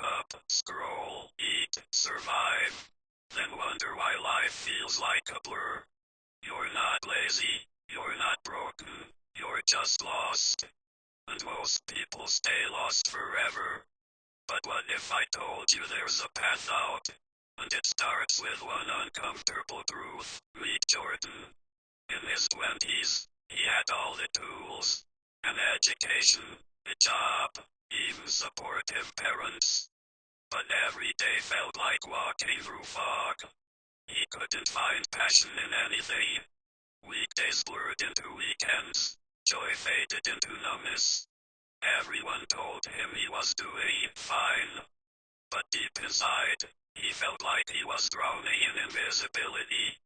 up, scroll, eat, survive. Then wonder why life feels like a blur. You're not lazy, you're not broken, you're just lost. And most people stay lost forever. But what if I told you there's a path out? And it starts with one uncomfortable truth. Meet Jordan. In his 20s, he had all the tools. An education, a job, even supportive parents. But every day felt like walking through fog. He couldn't find passion in anything. Weekdays blurred into weekends. Joy faded into numbness. Everyone told him he was doing fine. But deep inside, he felt like he was drowning in invisibility.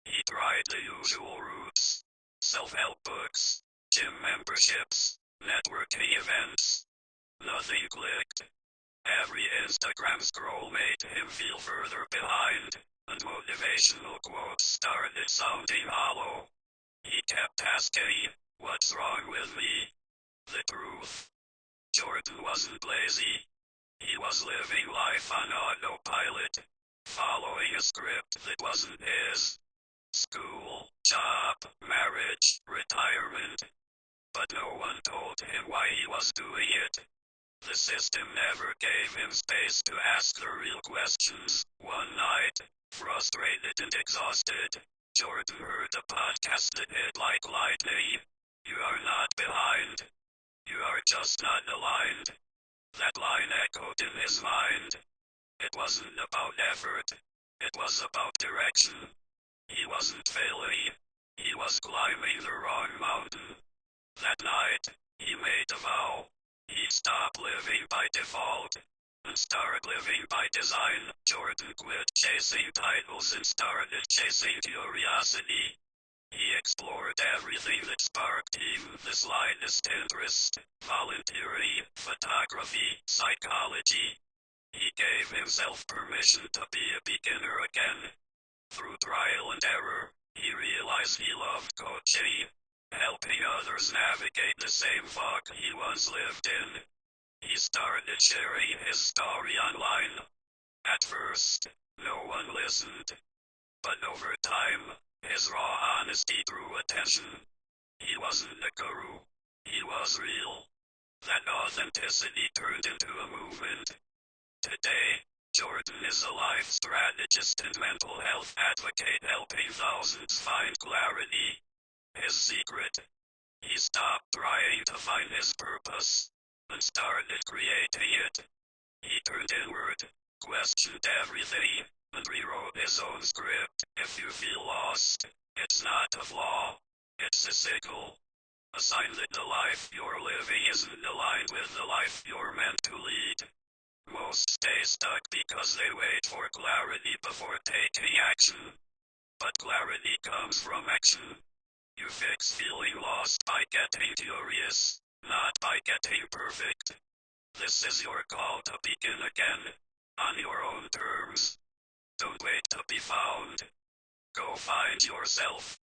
He tried the usual routes. Self-help books, gym memberships, networking events. Nothing clicked. Every Instagram scroll made him feel further behind, and motivational quotes started sounding hollow. He kept asking, "What's wrong with me?" The truth. Jordan wasn't lazy. He was living life on autopilot, following a script that wasn't his. School, job, marriage, retirement. But no one told him why he was doing it. The system never gave him space to ask the real questions. One night, frustrated and exhausted, Jordan heard a podcast that hit like lightning. You are not behind. You are just not aligned. That line echoed in his mind. It wasn't about effort. It was about direction. He wasn't failing. He was climbing the wrong mountain. That night, he made a vow. He stopped living by default and started living by design. Jordan quit chasing titles and started chasing curiosity. He explored everything that sparked him the slightest interest: volunteering, photography, psychology. He gave himself permission to be a beginner again. Through trial and error, he realized he loved coaching, helping others navigate the same fog he once lived in. He started sharing his story online. At first, no one listened. But over time, his raw honesty drew attention. He wasn't a guru. He was real. That authenticity turned into a movement. Today, Jordan is a life strategist and mental health advocate helping thousands find clarity. His secret? He stopped trying to find his purpose and started creating it. He turned inward, questioned everything, and rewrote his own script. If you feel lost, it's not a flaw. It's a signal. A sign that the life you're living isn't aligned with the life you're meant to lead. Most stay stuck because they wait for clarity before taking action. But clarity comes from action. You fix feeling lost by getting curious, not by getting perfect. This is your call to begin again, on your own terms. Don't wait to be found. Go find yourself.